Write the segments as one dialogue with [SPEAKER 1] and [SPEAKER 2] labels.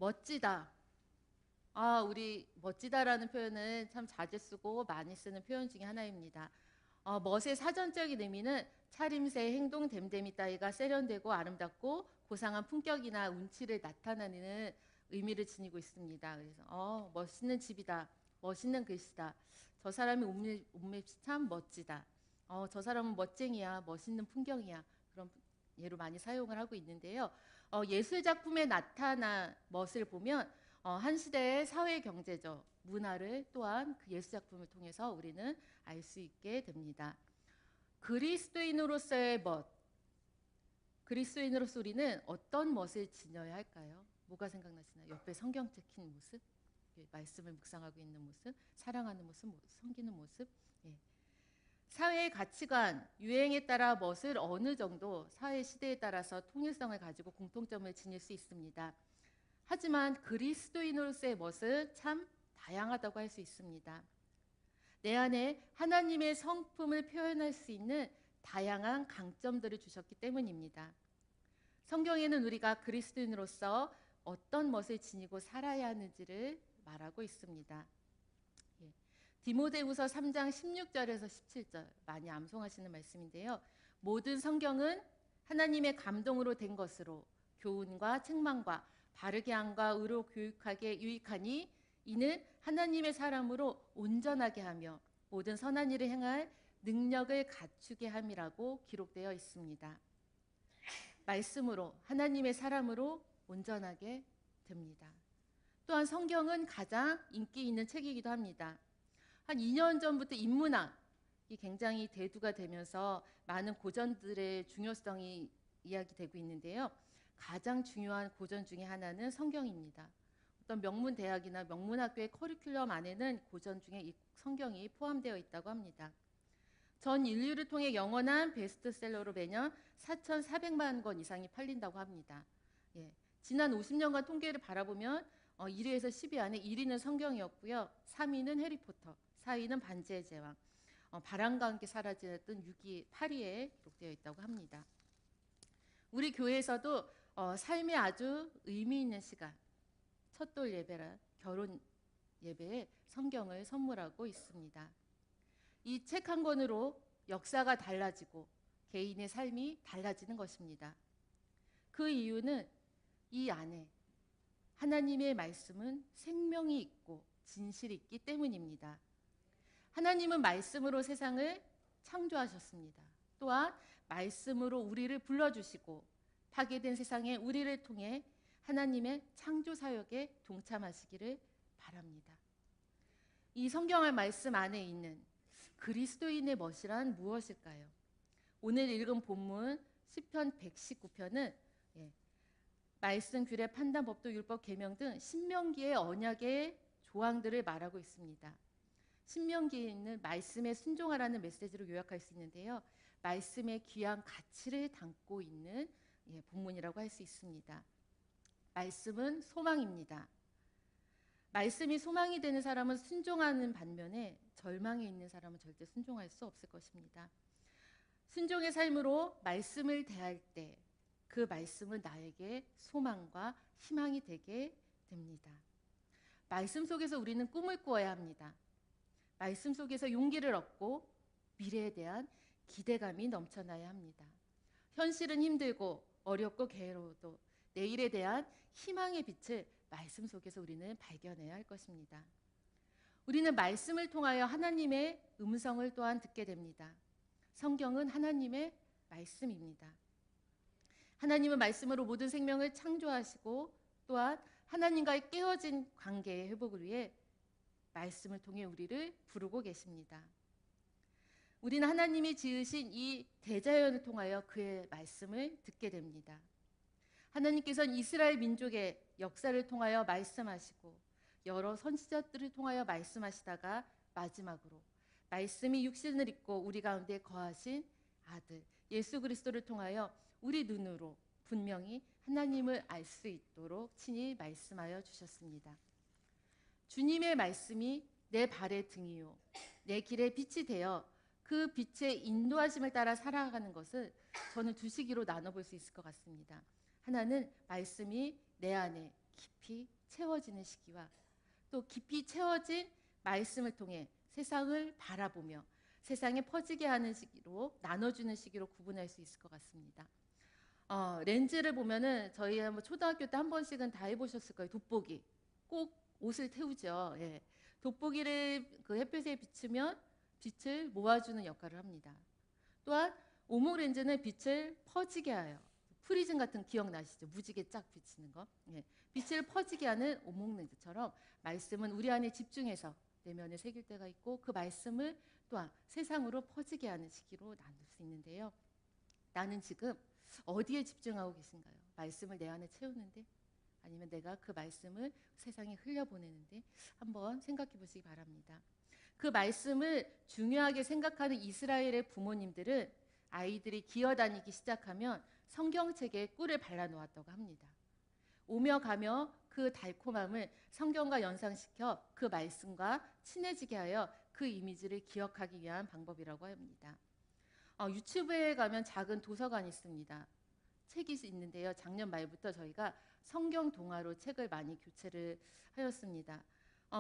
[SPEAKER 1] 멋지다. 우리 멋지다라는 표현은 참 자주 쓰고 많이 쓰는 표현 중에 하나입니다. 멋의 사전적인 의미는 차림새, 행동, 됨됨이 따위가 세련되고 아름답고 고상한 품격이나 운치를 나타내는 의미를 지니고 있습니다. 그래서 멋있는 집이다. 멋있는 글씨다. 저 사람의 옷맵시 참 멋지다. 저 사람은 멋쟁이야. 멋있는 풍경이야. 그런 예로 많이 사용을 하고 있는데요. 예술 작품에 나타난 멋을 보면 한 시대의 사회 경제적 문화를 또한 그 예술 작품을 통해서 우리는 알 수 있게 됩니다. 그리스도인으로서의 멋. 그리스도인으로서 우리는 어떤 멋을 지녀야 할까요? 뭐가 생각나시나요? 옆에 성경 찍힌 모습, 말씀을 묵상하고 있는 모습, 사랑하는 모습, 섬기는 모습. 예. 사회의 가치관, 유행에 따라 멋을 어느 정도 사회 시대에 따라서 통일성을 가지고 공통점을 지닐 수 있습니다. 하지만 그리스도인으로서의 멋은 참 다양하다고 할 수 있습니다. 내 안에 하나님의 성품을 표현할 수 있는 다양한 강점들을 주셨기 때문입니다. 성경에는 우리가 그리스도인으로서 어떤 멋을 지니고 살아야 하는지를 말하고 있습니다. 디모데후서 3장 16절에서 17절 많이 암송하시는 말씀인데요. 모든 성경은 하나님의 감동으로 된 것으로 교훈과 책망과 바르게 함과 의로 교육하게 유익하니 이는 하나님의 사람으로 온전하게 하며 모든 선한 일을 행할 능력을 갖추게 함이라고 기록되어 있습니다. 말씀으로 하나님의 사람으로 온전하게 됩니다. 또한 성경은 가장 인기 있는 책이기도 합니다. 한 2년 전부터 인문학이 굉장히 대두가 되면서 많은 고전들의 중요성이 이야기되고 있는데요. 가장 중요한 고전 중에 하나는 성경입니다. 어떤 명문 대학이나 명문학교의 커리큘럼 안에는 고전 중에 이 성경이 포함되어 있다고 합니다. 전 인류를 통해 영원한 베스트셀러로 매년 4,400만 권 이상이 팔린다고 합니다. 지난 50년간 통계를 바라보면 1위에서 10위 안에 1위는 성경이었고요. 3위는 해리포터, 4위는 반지의 제왕, 바람과 함께 사라졌던 6위, 8위에 기록되어 있다고 합니다. 우리 교회에서도 삶의 아주 의미 있는 시간, 첫돌 예배라 결혼 예배에 성경을 선물하고 있습니다. 이 책 한 권으로 역사가 달라지고 개인의 삶이 달라지는 것입니다. 그 이유는 이 안에 하나님의 말씀은 생명이 있고 진실이 있기 때문입니다. 하나님은 말씀으로 세상을 창조하셨습니다. 또한 말씀으로 우리를 불러주시고 파괴된 세상에 우리를 통해 하나님의 창조 사역에 동참하시기를 바랍니다. 이 성경의 말씀 안에 있는 그리스도인의 멋이란 무엇일까요? 오늘 읽은 본문 시편 119편은 말씀, 규례, 판단, 법도, 율법, 계명 등 신명기의 언약의 조항들을 말하고 있습니다. 신명기에 있는 말씀에 순종하라는 메시지로 요약할 수 있는데요. 말씀의 귀한 가치를 담고 있는 본문이라고 할 수 있습니다. 말씀은 소망입니다. 말씀이 소망이 되는 사람은 순종하는 반면에 절망에 있는 사람은 절대 순종할 수 없을 것입니다. 순종의 삶으로 말씀을 대할 때 그 말씀은 나에게 소망과 희망이 되게 됩니다. 말씀 속에서 우리는 꿈을 꾸어야 합니다. 말씀 속에서 용기를 얻고 미래에 대한 기대감이 넘쳐나야 합니다. 현실은 힘들고 어렵고 괴로워도 내일에 대한 희망의 빛을 말씀 속에서 우리는 발견해야 할 것입니다. 우리는 말씀을 통하여 하나님의 음성을 또한 듣게 됩니다. 성경은 하나님의 말씀입니다. 하나님은 말씀으로 모든 생명을 창조하시고 또한 하나님과의 깨어진 관계의 회복을 위해 말씀을 통해 우리를 부르고 계십니다. 우리는 하나님이 지으신 이 대자연을 통하여 그의 말씀을 듣게 됩니다. 하나님께서는 이스라엘 민족의 역사를 통하여 말씀하시고 여러 선지자들을 통하여 말씀하시다가 마지막으로 말씀이 육신을 입고 우리 가운데 거하신 아들 예수 그리스도를 통하여 우리 눈으로 분명히 하나님을 알 수 있도록 친히 말씀하여 주셨습니다. 주님의 말씀이 내 발의 등이요 내 길의 빛이 되어 그 빛의 인도하심을 따라 살아가는 것을 저는 두 시기로 나눠볼 수 있을 것 같습니다. 하나는 말씀이 내 안에 깊이 채워지는 시기와 또 깊이 채워진 말씀을 통해 세상을 바라보며 세상에 퍼지게 하는 시기로 나눠주는 시기로 구분할 수 있을 것 같습니다. 렌즈를 보면은 저희 한번 초등학교 때 한 번씩은 다 해보셨을 거예요. 돋보기 꼭 옷을 태우죠. 예. 돋보기를 그 햇볕에 비추면 빛을 모아주는 역할을 합니다. 또한 오목 렌즈는 빛을 퍼지게 해요. 프리즘 같은 기억나시죠? 무지개 쫙 비치는 거. 예. 빛을 퍼지게 하는 오목 렌즈처럼 말씀은 우리 안에 집중해서 내면에 새길 때가 있고 그 말씀을 또한 세상으로 퍼지게 하는 시기로 나눌 수 있는데요. 나는 지금 어디에 집중하고 계신가요? 말씀을 내 안에 채우는데 아니면 내가 그 말씀을 세상에 흘려보내는데 한번 생각해 보시기 바랍니다. 그 말씀을 중요하게 생각하는 이스라엘의 부모님들은 아이들이 기어다니기 시작하면 성경책에 꿀을 발라놓았다고 합니다. 오며 가며 그 달콤함을 성경과 연상시켜 그 말씀과 친해지게 하여 그 이미지를 기억하기 위한 방법이라고 합니다. 유치부에 가면 작은 도서관이 있습니다. 책이 있는데요. 작년 말부터 저희가 성경 동화로 책을 많이 교체를 하였습니다.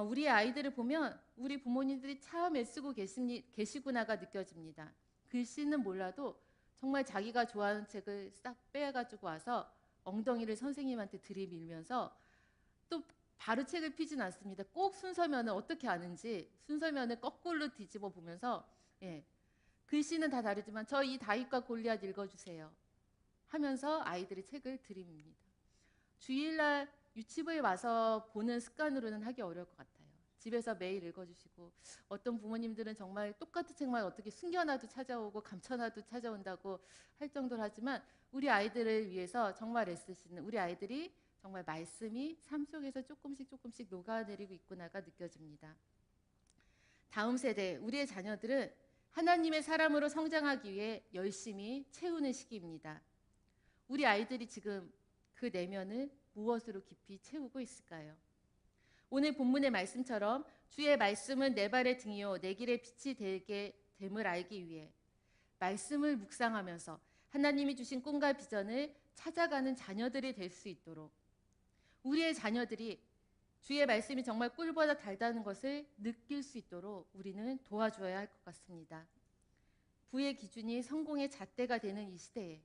[SPEAKER 1] 우리 아이들을 보면 우리 부모님들이 참 애쓰고 계시구나가 느껴집니다. 글씨는 몰라도 정말 자기가 좋아하는 책을 싹 빼가지고 와서 엉덩이를 선생님한테 들이밀면서 또 바로 책을 펴진 않습니다. 꼭 순서면을 어떻게 아는지 순서면을 거꾸로 뒤집어 보면서 글씨는 다 다르지만 저 이 다윗과 골리앗 읽어주세요 하면서 아이들이 책을 들이밉니다. 주일날 유치부에 와서 보는 습관으로는 하기 어려울 것 같아요. 집에서 매일 읽어주시고 어떤 부모님들은 정말 똑같은 책만 어떻게 숨겨놔도 찾아오고 감춰놔도 찾아온다고 할 정도로 하지만 우리 아이들을 위해서 정말 애쓰시는 우리 아이들이 정말 말씀이 삶 속에서 조금씩 녹아내리고 있구나가 느껴집니다. 다음 세대 우리의 자녀들은 하나님의 사람으로 성장하기 위해 열심히 채우는 시기입니다. 우리 아이들이 지금 그 내면을 무엇으로 깊이 채우고 있을까요? 오늘 본문의 말씀처럼 주의 말씀은 내 발의 등이요 내 길의 빛이 되게 됨을 알기 위해 말씀을 묵상하면서 하나님이 주신 꿈과 비전을 찾아가는 자녀들이 될 수 있도록 우리의 자녀들이 주의 말씀이 정말 꿀보다 달다는 것을 느낄 수 있도록 우리는 도와줘야 할 것 같습니다. 부의 기준이 성공의 잣대가 되는 이 시대에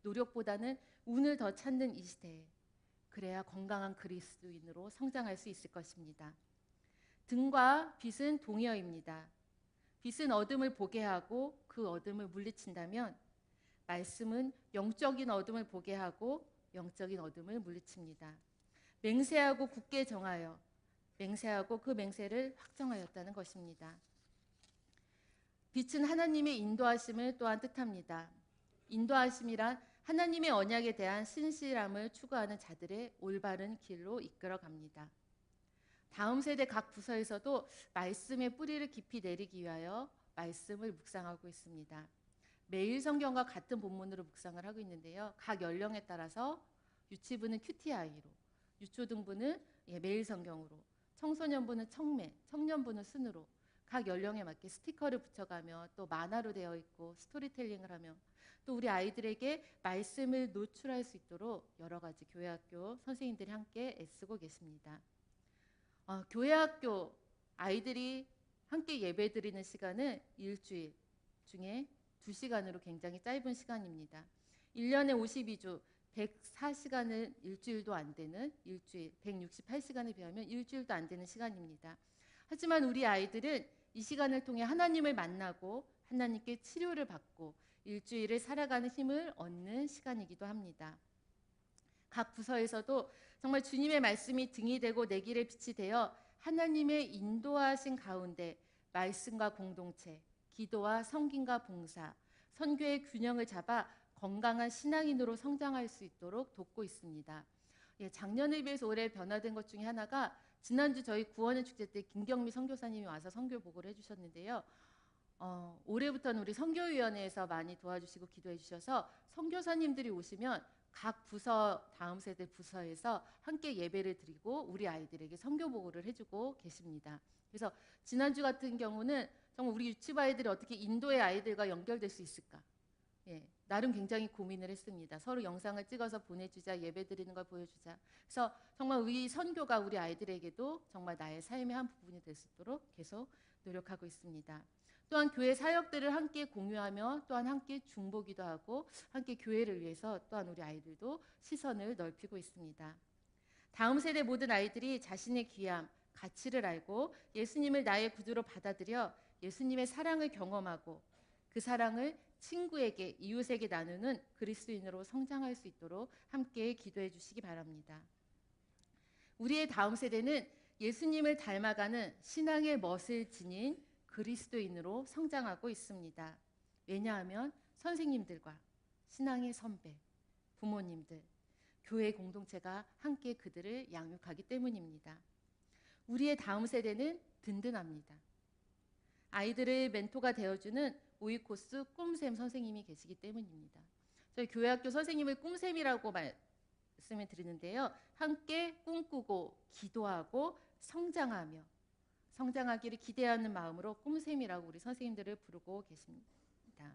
[SPEAKER 1] 노력보다는 운을 더 찾는 이 시대에 그래야 건강한 그리스도인으로 성장할 수 있을 것입니다. 등과 빛은 동의어입니다. 빛은 어둠을 보게 하고 그 어둠을 물리친다면 말씀은 영적인 어둠을 보게 하고 영적인 어둠을 물리칩니다. 맹세하고 굳게 정하여 맹세하고 그 맹세를 확정하였다는 것입니다. 빛은 하나님의 인도하심을 또한 뜻합니다. 인도하심이란 하나님의 언약에 대한 신실함을 추구하는 자들의 올바른 길로 이끌어갑니다. 다음 세대 각 부서에서도 말씀의 뿌리를 깊이 내리기 위하여 말씀을 묵상하고 있습니다. 매일 성경과 같은 본문으로 묵상을 하고 있는데요. 각 연령에 따라서 유치부는 QTI로, 유초등부는 매일 성경으로, 청소년부는 청매, 청년부는 순으로 각 연령에 맞게 스티커를 붙여가며 또 만화로 되어 있고 스토리텔링을 하며 또 우리 아이들에게 말씀을 노출할 수 있도록 여러 가지 교회학교 선생님들이 함께 애쓰고 계십니다. 교회학교 아이들이 함께 예배드리는 시간은 일주일 중에 2시간으로 굉장히 짧은 시간입니다. 1년에 52주 104시간은 일주일도 안 되는 일주일 168시간에 비하면 일주일도 안 되는 시간입니다. 하지만 우리 아이들은 이 시간을 통해 하나님을 만나고 하나님께 치료를 받고 일주일을 살아가는 힘을 얻는 시간이기도 합니다. 각 부서에서도 정말 주님의 말씀이 등이 되고 내 길의 빛이 되어 하나님의 인도하신 가운데 말씀과 공동체, 기도와 성김과 봉사, 선교의 균형을 잡아 건강한 신앙인으로 성장할 수 있도록 돕고 있습니다. 작년에 비해서 올해 변화된 것 중에 하나가 지난주 저희 구원의 축제 때 김경미 선교사님이 와서 선교 보고를 해주셨는데요. 올해부터는 우리 선교위원회에서 많이 도와주시고 기도해 주셔서 선교사님들이 오시면 각 부서 다음 세대 부서에서 함께 예배를 드리고 우리 아이들에게 선교 보고를 해주고 계십니다. 그래서 지난주 같은 경우는 정말 우리 유치부 아이들이 어떻게 인도의 아이들과 연결될 수 있을까? 나름 굉장히 고민을 했습니다. 서로 영상을 찍어서 보내주자, 예배드리는 걸 보여주자. 그래서 정말 우리 선교가 우리 아이들에게도 정말 나의 삶의 한 부분이 될 수 있도록 계속 노력하고 있습니다. 또한 교회 사역들을 함께 공유하며 또한 함께 중보기도 하고 함께 교회를 위해서 또한 우리 아이들도 시선을 넓히고 있습니다. 다음 세대 모든 아이들이 자신의 귀함, 가치를 알고 예수님을 나의 구주로 받아들여 예수님의 사랑을 경험하고 그 사랑을 친구에게, 이웃에게 나누는 그리스도인으로 성장할 수 있도록 함께 기도해 주시기 바랍니다. 우리의 다음 세대는 예수님을 닮아가는 신앙의 멋을 지닌 그리스도인으로 성장하고 있습니다. 왜냐하면 선생님들과 신앙의 선배, 부모님들, 교회 공동체가 함께 그들을 양육하기 때문입니다. 우리의 다음 세대는 든든합니다. 아이들의 멘토가 되어주는 오이코스 꿈샘 선생님이 계시기 때문입니다. 저희 교회학교 선생님을 꿈샘이라고 말씀을 드리는데요. 함께 꿈꾸고 기도하고 성장하기를 기대하는 마음으로 꿈샘이라고 우리 선생님들을 부르고 계십니다.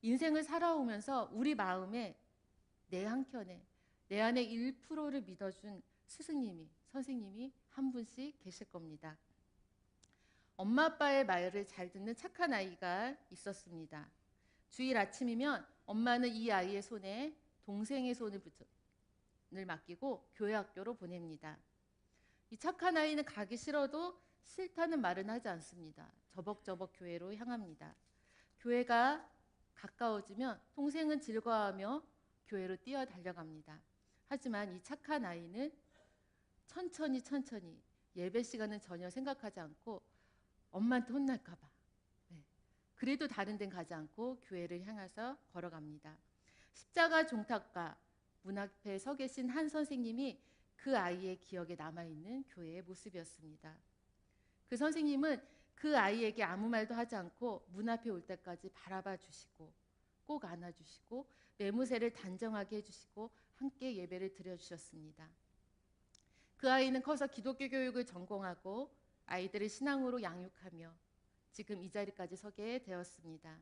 [SPEAKER 1] 인생을 살아오면서 우리 마음에 내 한켠에 내 안에 1%를 믿어준 스승님이, 선생님이 한 분씩 계실 겁니다. 엄마 아빠의 말을 잘 듣는 착한 아이가 있었습니다. 주일 아침이면 엄마는 이 아이의 손에 동생의 손을 맡기고 교회 학교로 보냅니다. 이 착한 아이는 가기 싫어도 싫다는 말은 하지 않습니다. 저벅저벅 교회로 향합니다. 교회가 가까워지면 동생은 즐거워하며 교회로 뛰어 달려갑니다. 하지만 이 착한 아이는 천천히 예배 시간은 전혀 생각하지 않고 엄마한테 혼날까 봐 그래도 다른 데는 가지 않고 교회를 향해서 걸어갑니다. 십자가 종탑과 문 앞에 서 계신 한 선생님이 그 아이의 기억에 남아있는 교회의 모습이었습니다. 그 선생님은 그 아이에게 아무 말도 하지 않고 문 앞에 올 때까지 바라봐 주시고 꼭 안아주시고 매무새를 단정하게 해주시고 함께 예배를 드려주셨습니다. 그 아이는 커서 기독교 교육을 전공하고 아이들을 신앙으로 양육하며 지금 이 자리까지 서게 되었습니다.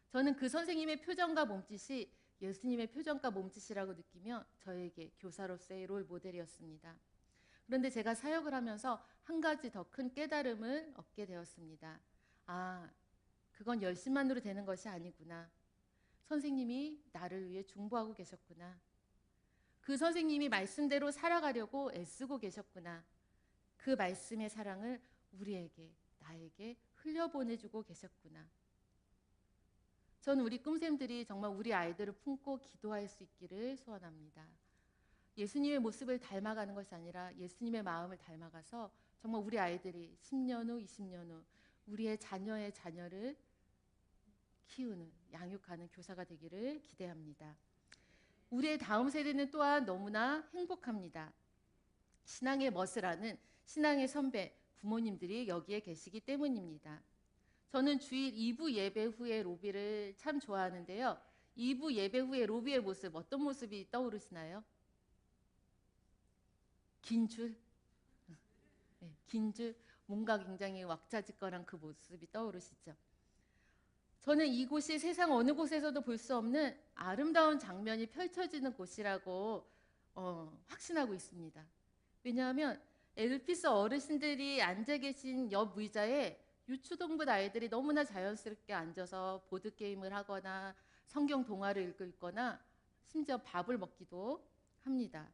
[SPEAKER 1] 저는 그 선생님의 표정과 몸짓이 예수님의 표정과 몸짓이라고 느끼며 저에게 교사로서의 롤 모델이었습니다. 그런데 제가 사역을 하면서 한 가지 더 큰 깨달음을 얻게 되었습니다. 그건 열심만으로 되는 것이 아니구나. 선생님이 나를 위해 중보하고 계셨구나. 그 선생님이 말씀대로 살아가려고 애쓰고 계셨구나. 그 말씀의 사랑을 우리에게, 나에게 흘려보내주고 계셨구나. 저는 우리 꿈샘들이 정말 우리 아이들을 품고 기도할 수 있기를 소원합니다. 예수님의 모습을 닮아가는 것이 아니라 예수님의 마음을 닮아가서 정말 우리 아이들이 10년 후, 20년 후 우리의 자녀의 자녀를 키우는, 양육하는 교사가 되기를 기대합니다. 우리의 다음 세대는 또한 너무나 행복합니다. 신앙의 멋을 아는 신앙의 선배, 부모님들이 여기에 계시기 때문입니다. 저는 주일 2부 예배 후에 로비를 참 좋아하는데요. 2부 예배 후에 로비의 모습, 어떤 모습이 떠오르시나요? 긴 줄? 긴 줄, 뭔가 굉장히 왁자지껄한 그 모습이 떠오르시죠? 저는 이곳이 세상 어느 곳에서도 볼 수 없는 아름다운 장면이 펼쳐지는 곳이라고 확신하고 있습니다. 왜냐하면 엘피스 어르신들이 앉아 계신 옆 의자에 유초동부 아이들이 너무나 자연스럽게 앉아서 보드게임을 하거나 성경 동화를 읽거나 심지어 밥을 먹기도 합니다.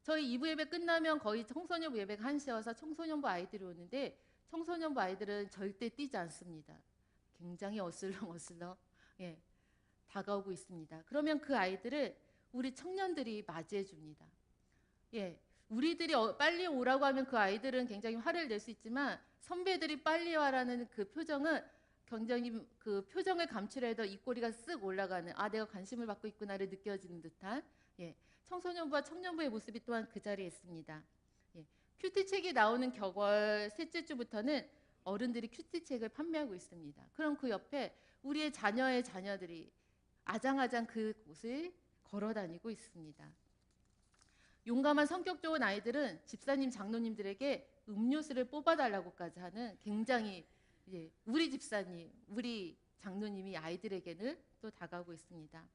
[SPEAKER 1] 저희 2부 예배 끝나면 거의 청소년부 예배가 1시여서 청소년부 아이들이 오는데 청소년부 아이들은 절대 뛰지 않습니다. 굉장히 어슬렁어슬렁 다가오고 있습니다. 그러면 그 아이들을 우리 청년들이 맞이해 줍니다. 우리들이 빨리 오라고 하면 그 아이들은 굉장히 화를 낼 수 있지만 선배들이 빨리 와라는 그 표정은 굉장히 그 표정을 감추려도 입꼬리가 쓱 올라가는 내가 관심을 받고 있구나를 느껴지는 듯한 청소년부와 청년부의 모습이 또한 그 자리에 있습니다. 큐티책이 나오는 격월 셋째 주부터는 어른들이 큐티책을 판매하고 있습니다. 그럼 그 옆에 우리의 자녀의 자녀들이 아장아장 그곳을 걸어다니고 있습니다. 용감한 성격 좋은 아이들은 집사님, 장로님들에게 음료수를 뽑아달라고까지 하는 굉장히 우리 집사님, 우리 장로님이 아이들에게는 또 다가오고 있습니다.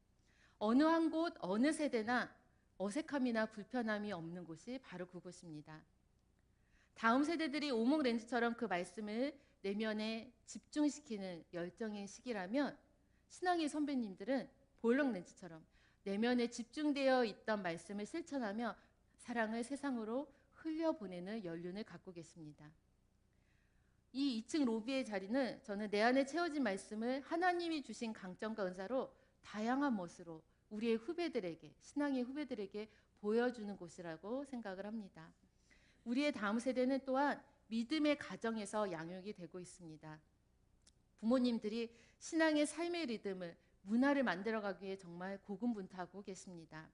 [SPEAKER 1] 어느 한 곳, 어느 세대나 어색함이나 불편함이 없는 곳이 바로 그곳입니다. 다음 세대들이 오목렌즈처럼 그 말씀을 내면에 집중시키는 열정의 시기라면 신앙의 선배님들은 볼록렌즈처럼 내면에 집중되어 있던 말씀을 실천하며 사랑을 세상으로 흘려보내는 연륜을 갖고 계십니다. 이 2층 로비의 자리는 저는 내 안에 채워진 말씀을 하나님이 주신 강점과 은사로 다양한 멋으로 우리의 후배들에게, 신앙의 후배들에게 보여주는 곳이라고 생각을 합니다. 우리의 다음 세대는 또한 믿음의 가정에서 양육이 되고 있습니다. 부모님들이 신앙의 삶의 리듬을, 문화를 만들어가기 위해 정말 고군분투하고 계십니다.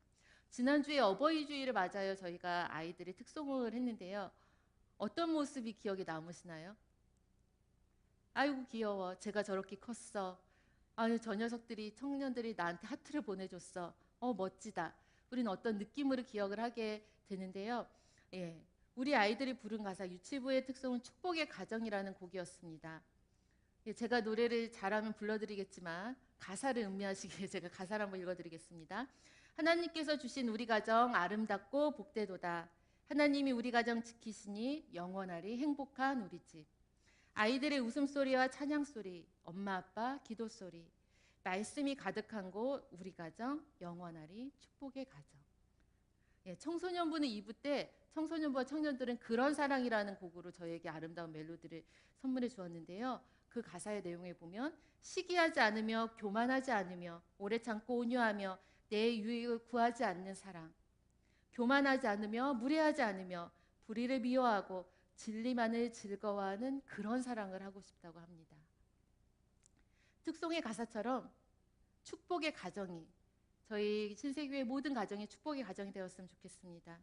[SPEAKER 1] 지난주에 어버이주일을 맞아요. 저희가 아이들이 특송을 했는데요. 어떤 모습이 기억에 남으시나요? 아이고 귀여워. 제가 저렇게 컸어. 아유 저 녀석들이 청년들이 나한테 하트를 보내줬어. 멋지다. 우리는 어떤 느낌으로 기억을 하게 되는데요. 예, 우리 아이들이 부른 가사 유치부의 특성은 축복의 가정이라는 곡이었습니다. 예, 제가 노래를 잘하면 불러드리겠지만 가사를 음미하시기에 제가 가사를 한번 읽어드리겠습니다. 하나님께서 주신 우리 가정 아름답고 복되도다. 하나님이 우리 가정 지키시니 영원하리 행복한 우리 집. 아이들의 웃음소리와 찬양소리, 엄마 아빠 기도소리, 말씀이 가득한 곳 우리 가정 영원하리 축복의 가정. 예, 청소년부는 2부 때 청소년부와 청년들은 그런 사랑이라는 곡으로 저에게 아름다운 멜로디를 선물해 주었는데요. 그 가사의 내용에 보면 시기하지 않으며 교만하지 않으며 오래 참고 온유하며 내 유익을 구하지 않는 사랑, 교만하지 않으며 무례하지 않으며 불의를 미워하고 진리만을 즐거워하는 그런 사랑을 하고 싶다고 합니다. 특송의 가사처럼 축복의 가정이 저희 신세교회 모든 가정이 축복의 가정이 되었으면 좋겠습니다.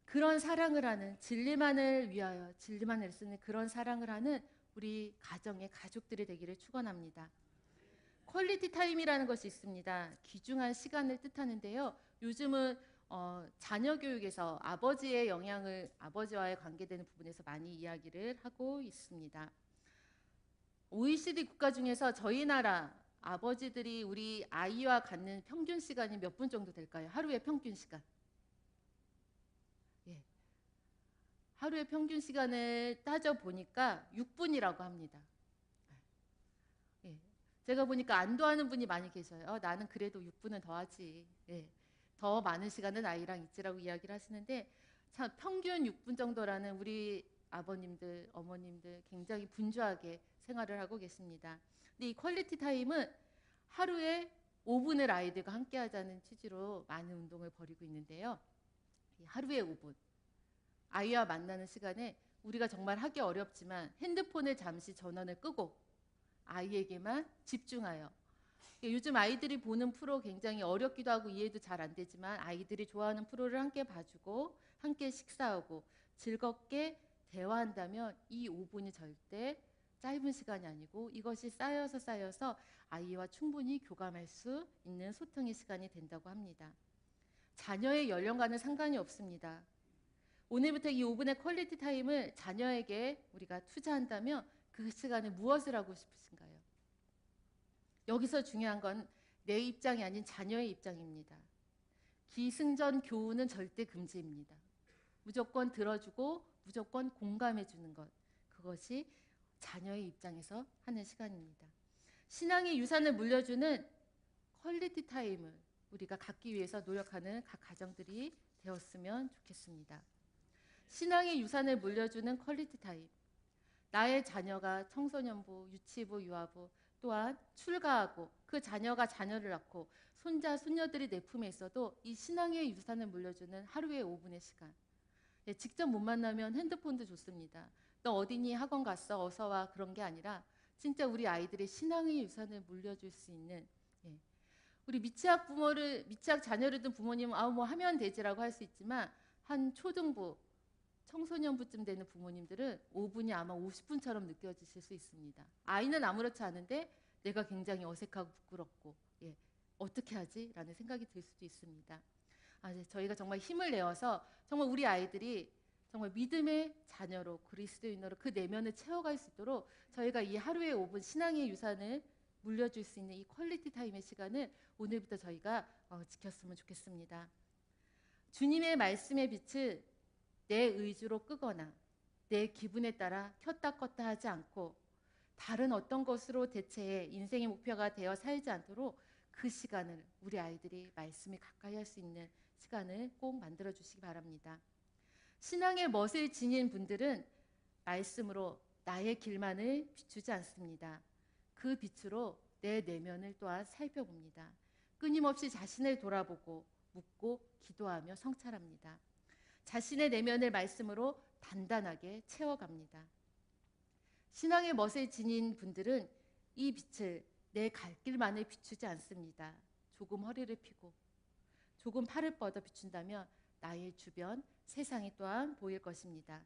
[SPEAKER 1] 그런 사랑을 하는, 진리만을 위하여 진리만을 쓰는 그런 사랑을 하는 우리 가정의 가족들이 되기를 축원합니다. 퀄리티 타임이라는 것이 있습니다. 귀중한 시간을 뜻하는데요. 요즘은 자녀 교육에서 아버지의 영향을, 아버지와의 관계되는 부분에서 많이 이야기를 하고 있습니다. OECD 국가 중에서 저희 나라 아버지들이 우리 아이와 갖는 평균 시간이 몇 분 정도 될까요? 하루의 평균 시간. 예. 하루의 평균 시간을 따져보니까 6분이라고 합니다. 예. 제가 보니까 안도하는 분이 많이 계셔요. 나는 그래도 6분은 더 하지. 예. 더 많은 시간은 아이랑 있지라고 이야기를 하시는데 참 평균 6분 정도라는 우리 아버님들, 어머님들 굉장히 분주하게 생활을 하고 계십니다. 근데 이 퀄리티 타임은 하루에 5분을 아이들과 함께 하자는 취지로 많은 운동을 벌이고 있는데요. 하루에 5분. 아이와 만나는 시간에 우리가 정말 하기 어렵지만 핸드폰을 잠시 전원을 끄고 아이에게만 집중하여, 요즘 아이들이 보는 프로 굉장히 어렵기도 하고 이해도 잘 안 되지만 아이들이 좋아하는 프로를 함께 봐주고 함께 식사하고 즐겁게 대화한다면 이 5분이 절대 짧은 시간이 아니고 이것이 쌓여서 아이와 충분히 교감할 수 있는 소통의 시간이 된다고 합니다. 자녀의 연령과는 상관이 없습니다. 오늘부터 이 5분의 퀄리티 타임을 자녀에게 우리가 투자한다면 그 시간에 무엇을 하고 싶으신가요? 여기서 중요한 건 내 입장이 아닌 자녀의 입장입니다. 기승전 교훈은 절대 금지입니다. 무조건 들어주고 무조건 공감해 주는 것, 그것이 자녀의 입장에서 하는 시간입니다. 신앙의 유산을 물려주는 퀄리티 타임을 우리가 갖기 위해서 노력하는 각 가정들이 되었으면 좋겠습니다. 신앙의 유산을 물려주는 퀄리티 타임. 나의 자녀가 청소년부, 유치부, 유아부 또한 출가하고 그 자녀가 자녀를 낳고 손자, 손녀들이 내 품에 있어도 이 신앙의 유산을 물려주는 하루의 5분의 시간. 예, 직접 못 만나면 핸드폰도 좋습니다. 너 어디니? 학원 갔어? 어서 와. 그런 게 아니라 진짜 우리 아이들의 신앙의 유산을 물려줄 수 있는, 예. 우리 미취학 자녀를 둔 부모님은 뭐 하면 되지라고 할 수 있지만 한 초등부, 청소년부쯤 되는 부모님들은 5분이 아마 50분처럼 느껴지실 수 있습니다. 아이는 아무렇지 않은데 내가 굉장히 어색하고 부끄럽고, 예, 어떻게 하지? 라는 생각이 들 수도 있습니다. 저희가 정말 힘을 내어서 정말 우리 아이들이 정말 믿음의 자녀로 그리스도인으로 그 내면을 채워갈 수 있도록 저희가 이 하루에 5분 신앙의 유산을 물려줄 수 있는 이 퀄리티 타임의 시간을 오늘부터 저희가 지켰으면 좋겠습니다. 주님의 말씀의 빛을 내 의지로 끄거나 내 기분에 따라 켰다 껐다 하지 않고 다른 어떤 것으로 대체해 인생의 목표가 되어 살지 않도록 그 시간을 우리 아이들이 말씀에 가까이 할 수 있는 시간을 꼭 만들어 주시기 바랍니다. 신앙의 멋을 지닌 분들은 말씀으로 나의 길만을 비추지 않습니다. 그 빛으로 내 내면을 또한 살펴봅니다. 끊임없이 자신을 돌아보고 묻고 기도하며 성찰합니다. 자신의 내면을 말씀으로 단단하게 채워갑니다. 신앙의 멋을 지닌 분들은 이 빛을 내 갈 길만을 비추지 않습니다. 조금 허리를 펴고 조금 팔을 뻗어 비춘다면 나의 주변 세상이 또한 보일 것입니다.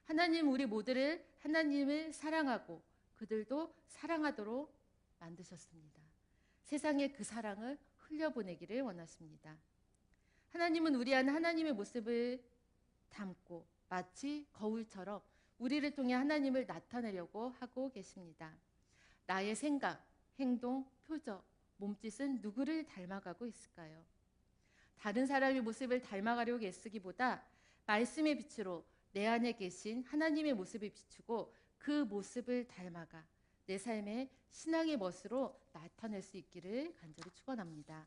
[SPEAKER 1] 하나님 우리 모두를 하나님을 사랑하고 그들도 사랑하도록 만드셨습니다. 세상에 그 사랑을 흘려보내기를 원하십니다. 하나님은 우리 안에 하나님의 모습을 담고 마치 거울처럼 우리를 통해 하나님을 나타내려고 하고 계십니다. 나의 생각, 행동, 표정, 몸짓은 누구를 닮아가고 있을까요? 다른 사람의 모습을 닮아가려고 애쓰기보다 말씀의 빛으로 내 안에 계신 하나님의 모습을 비추고 그 모습을 닮아가 내 삶의 신앙의 멋으로 나타낼 수 있기를 간절히 축원합니다.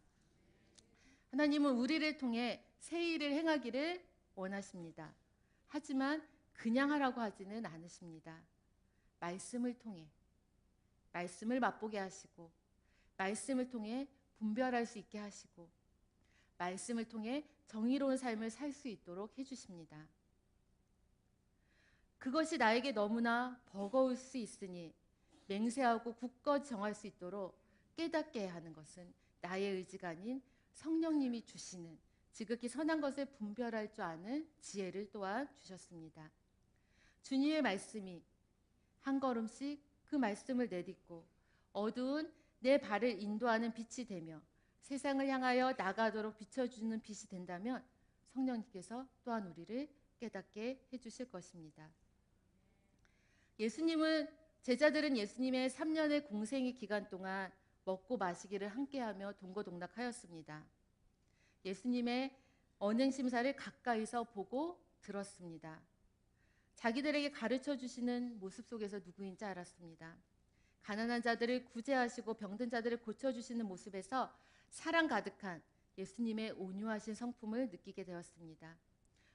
[SPEAKER 1] 하나님은 우리를 통해 새 일을 행하기를 원하십니다. 하지만 그냥 하라고 하지는 않으십니다. 말씀을 통해 말씀을 맛보게 하시고 말씀을 통해 분별할 수 있게 하시고 말씀을 통해 정의로운 삶을 살 수 있도록 해주십니다. 그것이 나에게 너무나 버거울 수 있으니 맹세하고 굳건히 정할 수 있도록 깨닫게 하는 것은 나의 의지가 아닌 성령님이 주시는 지극히 선한 것을 분별할 줄 아는 지혜를 또한 주셨습니다. 주님의 말씀이 한 걸음씩 그 말씀을 내딛고 어두운 내 발을 인도하는 빛이 되며 세상을 향하여 나가도록 비춰주는 빛이 된다면 성령님께서 또한 우리를 깨닫게 해주실 것입니다. 제자들은 예수님의 3년의 공생의 기간 동안 먹고 마시기를 함께하며 동고동락하였습니다. 예수님의 언행심사를 가까이서 보고 들었습니다. 자기들에게 가르쳐 주시는 모습 속에서 누구인지 알았습니다. 가난한 자들을 구제하시고 병든 자들을 고쳐주시는 모습에서 사랑 가득한 예수님의 온유하신 성품을 느끼게 되었습니다.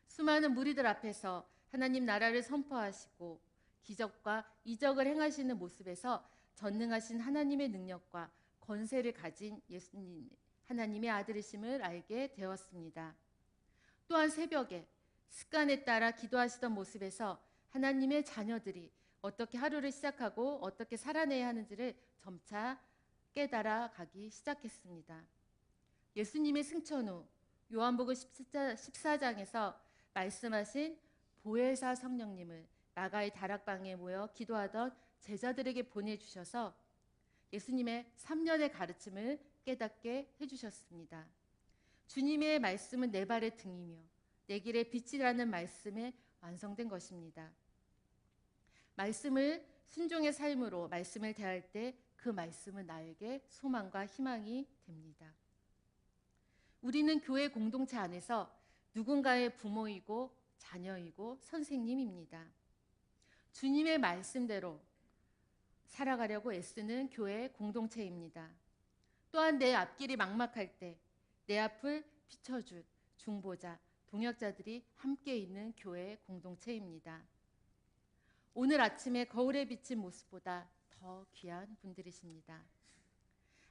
[SPEAKER 1] 수많은 무리들 앞에서 하나님 나라를 선포하시고 기적과 이적을 행하시는 모습에서 전능하신 하나님의 능력과 권세를 가진 예수님, 하나님의 아들이심을 알게 되었습니다. 또한 새벽에 습관에 따라 기도하시던 모습에서 하나님의 자녀들이 어떻게 하루를 시작하고 어떻게 살아내야 하는지를 점차 깨달아 가기 시작했습니다. 예수님의 승천 후 요한복음 14장에서 말씀하신 보혜사 성령님을 나가의 다락방에 모여 기도하던 제자들에게 보내주셔서 예수님의 3년의 가르침을 깨닫게 해주셨습니다. 주님의 말씀은 내 발의 등이며 내 길의 빛이라는 말씀에 완성된 것입니다. 말씀을 순종의 삶으로 말씀을 대할 때 그 말씀은 나에게 소망과 희망이 됩니다. 우리는 교회 공동체 안에서 누군가의 부모이고 자녀이고 선생님입니다. 주님의 말씀대로 살아가려고 애쓰는 교회 공동체입니다. 또한 내 앞길이 막막할 때 내 앞을 비춰줄 중보자, 동역자들이 함께 있는 교회 공동체입니다. 오늘 아침에 거울에 비친 모습보다 더 귀한 분들이십니다.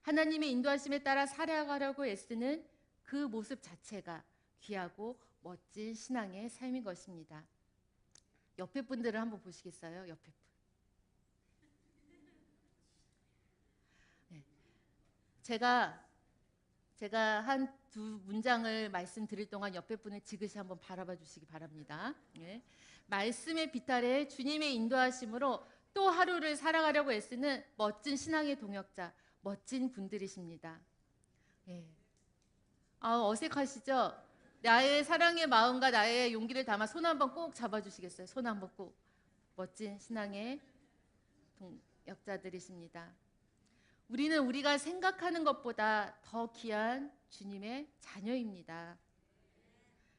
[SPEAKER 1] 하나님의 인도하심에 따라 살아가려고 애쓰는 그 모습 자체가 귀하고 멋진 신앙의 삶인 것입니다. 옆에 분들을 한번 보시겠어요? 옆에 분. 네. 제가 한 두 문장을 말씀드릴 동안 옆에 분을 지그시 한번 바라봐 주시기 바랍니다. 네. 말씀의 빛 아래 주님의 인도하심으로 또 하루를 살아가려고 애쓰는 멋진 신앙의 동역자, 멋진 분들이십니다. 네. 어색하시죠? 나의 사랑의 마음과 나의 용기를 담아 손 한번 꼭 잡아주시겠어요? 손 한번 꼭. 멋진 신앙의 동역자들이십니다. 우리는 우리가 생각하는 것보다 더 귀한 주님의 자녀입니다.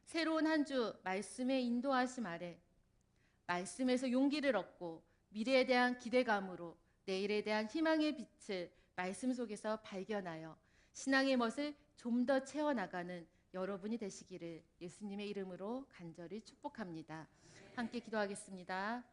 [SPEAKER 1] 새로운 한 주 말씀의 인도하심 아래 말씀에서 용기를 얻고 미래에 대한 기대감으로 내일에 대한 희망의 빛을 말씀 속에서 발견하여 신앙의 멋을 좀 더 채워나가는 여러분이 되시기를 예수님의 이름으로 간절히 축복합니다. 함께 기도하겠습니다.